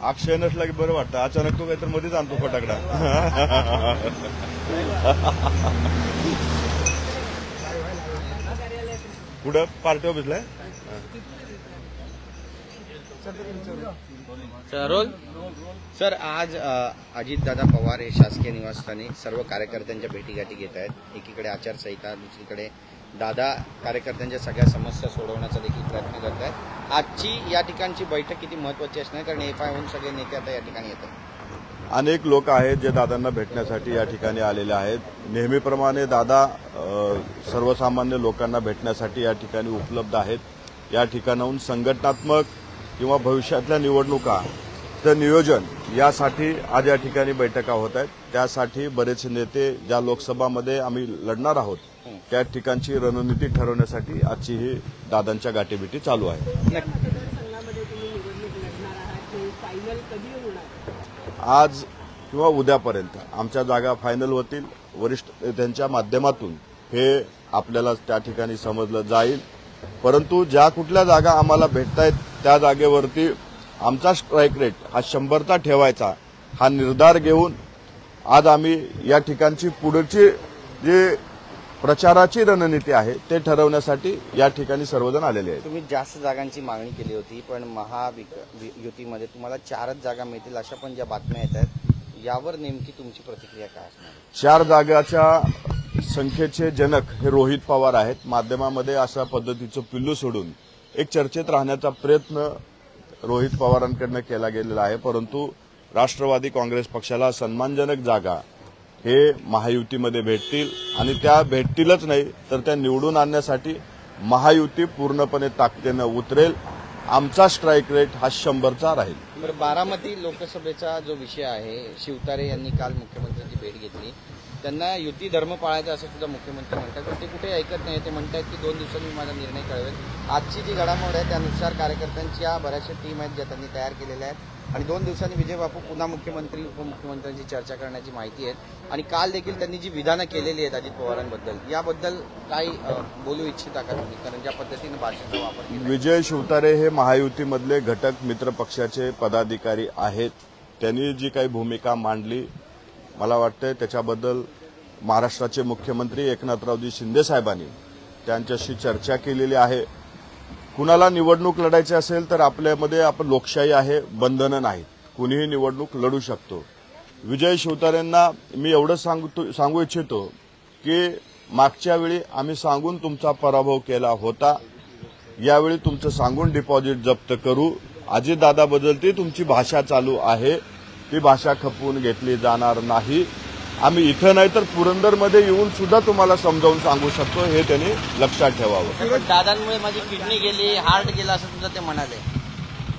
अक्षय नसला की बरं वाटतं. अचानक तो काहीतरी मध्येच आणतो फटाकडा. कुठं पार्टी ऑफिसला आहे? सर, आज अजितदादा पवार हे शासकीय निवासस्थानी सर्व कार्यकर्त्यांच्या भेटीगाठी घेत आहेत. एकीकडे आचारसंहिता, दुसरीकडे दादा कार्यकर्त्यांच्या सगळ्या समस्या सोडवण्याचा देखील प्रयत्न करत आहेत. आजची या ठिकाणची बैठक किती महत्वाची असणार, कारण एफआयहून सगळे नेते आता या ठिकाणी येत आहेत. अनेक लोक आहेत जे दादांना भेटण्यासाठी या ठिकाणी आलेले आहेत. नेहमीप्रमाणे दादा सर्वसामान्य लोकांना भेटण्यासाठी या ठिकाणी उपलब्ध आहेत. या ठिकाणाहून संघटनात्मक किंवा भविष्यातल्या निवडणुकाचं नियोजन यासाठी आज या ठिकाणी बैठका होत आहेत. त्यासाठी बरेच नेते ज्या लोकसभामध्ये आम्ही लढणार आहोत त्या ठिकाणची रणनीती ठरवण्यासाठी आजची ही दादांच्या गाठीभेटी चालू आहे. आज किंवा उद्यापर्यंत आमच्या जागा फायनल होतील. वरिष्ठ नेत्यांच्या माध्यमातून हे आपल्याला त्या ठिकाणी समजलं जाईल. परंतु ज्या कुठल्या जागा आम्हाला भेटतायत त्या जागेवरती आमचा स्ट्राईक रेट हा 100चा ठेवायचा हा निर्धार घेऊन आज आम्ही या ठिकाणची पुढची जी प्रचाराची रणनीती आहे ते ठरवण्यासाठी या ठिकाणी सर्वजण आलेले आहेत. तुम्ही जास्त जागांची मागणी केली होती, पण महायुतीमध्ये तुम्हाला 4च जागा मिळतील अशा पण ज्या बातम्या येत आहेत, यावर नेमकी तुमची प्रतिक्रिया काय असणार? 4 जागाच्या संख्येचे जनक हे रोहित पवार आहेत. माध्यमामध्ये अशा पद्धतीचं पिल्लू सोडून एक चर्चेत राहण्याचा प्रयत्न रोहित पवारांकडनं केला गेलेला आहे. परंतु राष्ट्रवादी काँग्रेस पक्षाला सन्मानजनक जागा हे महायुतीमध्ये भेटतील आणि त्या भेटतीलच नाही तर त्या निवडून आणण्यासाठी महायुती पूर्णपणे ताकदीनं उतरेल. आमचा स्ट्राईक रेट हा 100चा राहील. बरं, बारामती लोकसभेचा जो विषय आहे, शिवतारे यांनी काल मुख्यमंत्र्यांची भेट घेतली. त्यांना युती धर्म पाळायचा असं सुद्धा मुख्यमंत्री म्हणतात, पण ते कुठे ऐकत नाही. ते म्हणतात की 2 दिवसांनी माझा निर्णय कळवेल. आजची जी घडामोड आहे त्यानुसार कार्यकर्त्यांच्या बऱ्याचशा टीम आहेत ज्या त्यांनी तयार केलेल्या आहेत आणि 2 दिवसांनी विजय बापू पुन्हा मुख्यमंत्री उपमुख्यमंत्र्यांची चर्चा करण्याची माहिती आहे. आणि काल देखील त्यांनी जी विधानं केलेली आहेत अजित पवारांबद्दल, याबद्दल काय बोलू इच्छिता का तुम्ही? कारण ज्या पद्धतीने भाषेचा वापर केला. विजय शिवतारे हे महायुतीमधले घटक मित्र पक्षाचे पदाधिकारी आहेत. त्यांनी जी काही भूमिका मांडली मला वाटतं त्याच्याबद्दल महाराष्ट्राचे मुख्यमंत्री एकनाथरावजी शिंदे साहेबांनी त्यांच्याशी चर्चा केलेली आहे. कुणाला निवडणूक लढायची असेल तर आपल्यामध्ये आपण लोकशाही आहे, बंधनं नाहीत. कुणीही निवडणूक लढू शकतो. विजय शिवतारेंना मी एवढं सांगू इच्छितो की मागच्या वेळी आम्ही सांगून तुमचा पराभव केला होता. यावेळी तुमचं सांगून डिपॉझिट जप्त करू. अजितदादाबद्दल तुमची भाषा चालू आहे, ती भाषा खपवून घेतली जाणार नाही. आम्ही इथं नाही तर पुरंदरमध्ये येऊन सुद्धा तुम्हाला समजावून सांगू शकतो. हे त्यांनी लक्षात ठेवावं. दादांमुळे माझी किडनी गेली, हार्ट गेला असं सुद्धा ते म्हणाले.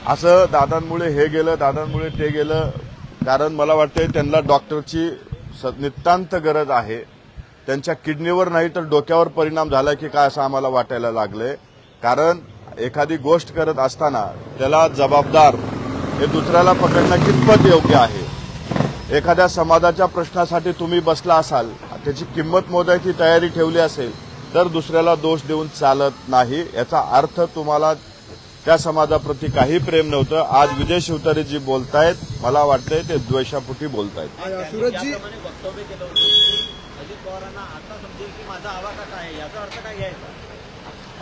असं दादांमुळे हे गेलं, दादांमुळे ते गेलं, कारण मला वाटतं त्यांना डॉक्टरची नितांत गरज आहे. त्यांच्या किडनीवर नाही तर डोक्यावर परिणाम झाला की काय असं आम्हाला वाटायला लागलंय. कारण एखादी गोष्ट करत असताना त्याला जबाबदार हे दुसऱ्याला पकडणं कितपत योग्य आहे. एखाद्या समाजाच्या प्रश्नासाठी तुम्ही बसला असाल, त्याची किंमत मोजायची तयारी ठेवली असेल तर दुसऱ्याला दोष देऊन चालत नाही. याचा अर्थ तुम्हाला त्या समाजाप्रती काही प्रेम नव्हतं. आज विजय शिवतारे जी बोलतायत मला वाटतंय ते द्वेषापोटी बोलतायत. सूरजजी, वक्तव्य केलं होतं अजित पवारांना आता समजेल की माझा आवाका काय आहे, याचा अर्थ काय घ्यायचा?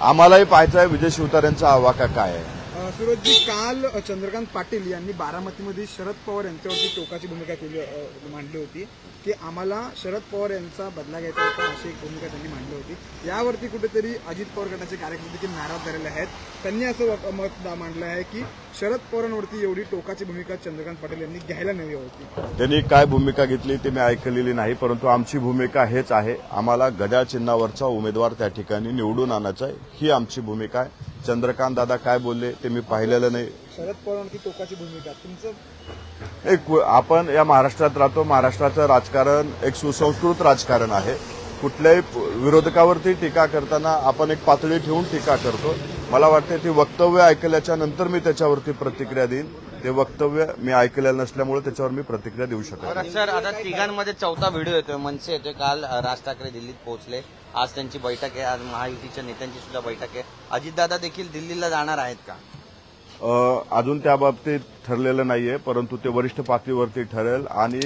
आम्हालाही पाहायचं आहे विजय शिवतारेंचा आवाका काय आहे. सूरजजी, काल चंद्रकांत पाटील यांनी बारामतीमध्ये शरद पवार यांच्यावरती टोकाची भूमिका मांडली होती की आम्हाला शरद पवार यांचा बदला घ्यायचा होता, अशी एक भूमिका त्यांनी मांडली होती. यावरती कुठेतरी अजित पवार गटाचे कार्यकर्ते देखील नाराज झालेले आहेत. त्यांनी असं मत मांडलं आहे की शरद पवारांवरती एवढी टोकाची भूमिका चंद्रकांत पाटील यांनी घ्यायला नवी होती. त्यांनी काय भूमिका घेतली ते मी ऐकलेली नाही, परंतु आमची भूमिका हेच आहे. आम्हाला घड्याळ चिन्हावरचा उमेदवार त्या ठिकाणी निवडून आणायचा आहे, ही आमची भूमिका आहे. चंद्रकांत दादा काय बोलले ते मी पाहिलेलं नाही. शरद पवारांची टोकाची भूमिका तुमचं एक आपण या महाराष्ट्रात राहतो. महाराष्ट्राचं राजकारण एक सुसंस्कृत राजकारण आहे. कुठल्याही विरोधकावरती टीका करताना आपण एक पातळी ठेवून टीका करतो. मला वाटतं ती वक्तव्य ऐकल्याच्या नंतर मी त्याच्यावरती प्रतिक्रिया देईन. ते वक्तव्य मी ऐकलेलं नसल्यामुळे त्याच्यावर मी प्रतिक्रिया देऊ शकतो. सर, आता तिघांमध्ये 4था व्हिडिओ येतोय, मनसे येतोय. काल राज ठाकरे दिल्लीत पोहोचले, आज त्यांची बैठक आहे, आज महायुतीच्या नेत्यांची सुद्धा बैठक आहे. अजितदादा देखील दिल्लीला जाणार आहेत का? अजून त्या बाबतीत ठरलेलं नाहीये, परंतु ते वरिष्ठ पातळीवरती ठरेल आणि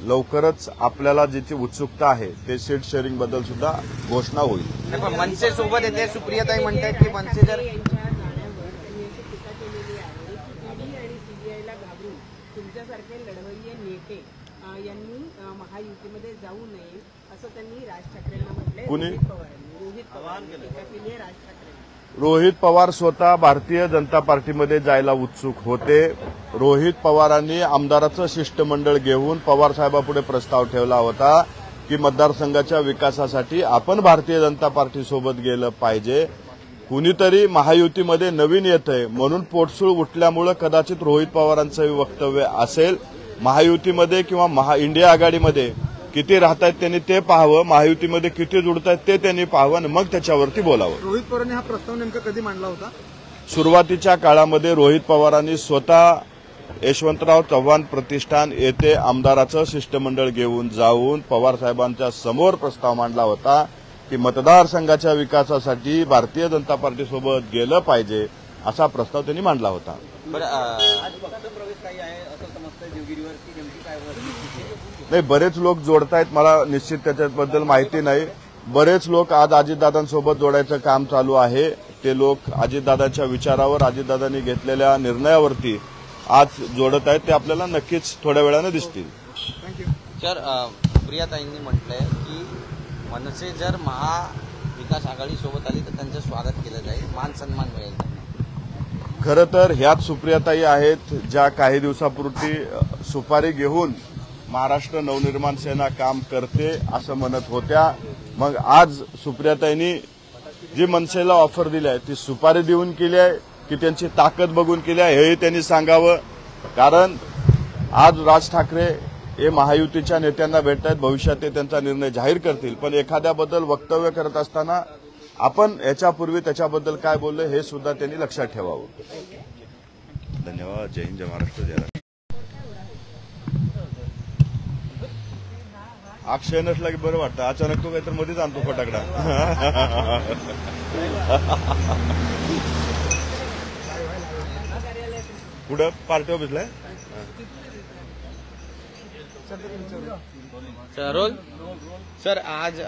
लवकरच आपल्याला जिची उत्सुकता आहे ते सीट शेअरिंग बद्दल सुद्धा घोषणा होईल. नाही, पण मनसे सोबत येते. सुप्रियाताई म्हणतात की मनसे जर यांच्या जाण्यावर त्यांनी अशी टीका केलेली आहे की ईडी आणि सीबीआयला घाबरून तुमच्यासारखे लढवय्ये नेते यांनी महायुतीमध्ये जाऊ नये असं त्यांनी राज ठाकरेंना म्हटलंय. कुणी? रोहित पवारांनी टीका केली आहे राज ठाकरेंनी. रोहित पवार स्वतः भारतीय जनता पार्टीमध्ये जायला उत्सुक होते. रोहित पवारांनी आमदाराचं शिष्टमंडळ घेऊन पवार साहेबापुढे प्रस्ताव ठेवला होता की मतदारसंघाच्या विकासासाठी आपण भारतीय जनता पार्टीसोबत गेलं पाहिजे. कुणीतरी महायुतीमध्ये नवीन येतंय म्हणून पोटसूळ उठल्यामुळे कदाचित रोहित पवारांचं वक्तव्य असेल. महायुतीमध्ये किंवा इंडिया आघाडीमध्ये किती राहत आहेत त्यांनी ते पाहावं, महायुतीमध्ये किती जुडत आहेत ते त्यांनी पाहावं आणि मग त्याच्यावरती बोलावं. रोहित पवारांनी हा प्रस्ताव नेमका कधी मांडला होता? सुरुवातीच्या काळामध्ये रोहित पवारांनी स्वतः यशवंतराव चव्हाण प्रतिष्ठान येथे आमदाराचं शिष्टमंडळ घेऊन जाऊन पवार साहेबांच्या समोर प्रस्ताव मांडला होता की मतदारसंघाच्या विकासासाठी भारतीय जनता पार्टीसोबत गेलं पाहिजे असा प्रस्ताव त्यांनी मांडला होता. बरं आज पक्ष प्रवेश काही आहे असं समजतंय देवगिरीवर, की नेमकी काय वस्तुस्थिती? नाही, बरेच लोक जोडतायत, मला निश्चित त्याच्याबद्दल माहिती नाही. बरेच लोक आज अजितदादांसोबत जोडायचं काम चालू आहे. ते लोक अजितदादांच्या विचारावर, अजितदादांनी घेतलेल्या निर्णयावरती आज जोडत आहेत. ते आपल्याला नक्कीच थोड्या वेळानं दिसतील. थँक्यू. तर सुप्रियाताईंनी म्हटलंय की मनसे जर महाविकास आघाडीसोबत आली तर त्यांचं स्वागत केलं जाईल, मान सन्मान मिळेल त्यांना. खरं तर ह्याच सुप्रियाताई आहेत ज्या काही दिवसापूर्वी सुपारी घेऊन महाराष्ट्र नवनिर्माण सेना काम करते असं म्हणत होत्या. मग आज सुप्रियाताईंनी जी मनसेला ऑफर दिली आहे ती सुपारी देऊन केली आहे की त्यांची ताकद बघून केली आहे हेही त्यांनी सांगावं. कारण आज राज ठाकरे हे महायुतीच्या नेत्यांना भेटत आहेत, भविष्यात ते त्यांचा निर्णय जाहीर करतील. पण एखाद्याबद्दल वक्तव्य करत असताना आपण याच्यापूर्वी त्याच्याबद्दल काय बोललो हे सुद्धा त्यांनी लक्षात ठेवावं. धन्यवाद. जय हिंद, जय महाराष्ट्र, जय राष्ट्र. अक्षय नसला की बरं वाटतं. अचानक तो काहीतरी मध्येच आणतो फटाकडा. कुठं पार्टी ऑफिसला आहे? रोल सर, आज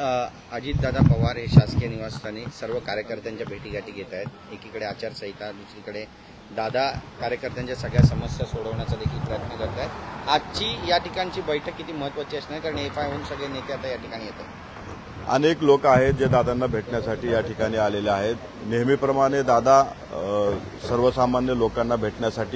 अजितदादा पवार हे शासकीय निवासस्थानी सर्व कार्यकर्त्यांच्या भेटीगाठी घेत आहेत. एकीकडे आचारसंहिता, दुसरीकडे दादा कार्यकर्त्यांच्या सगळ्या समस्या सोडवण्याचा देखील प्रयत्न करत आहेत. आजची या ठिकाणची बैठक किती महत्वाची असणार, कारण एफआय होऊन सगळे नेते आता या ठिकाणी येत आहेत. अनेक लोक आहेत जे दादांना भेटण्यासाठी या ठिकाणी आलेले आहेत. नेहमीप्रमाणे दादा सर्वसामान्य लोकांना भेटण्यासाठी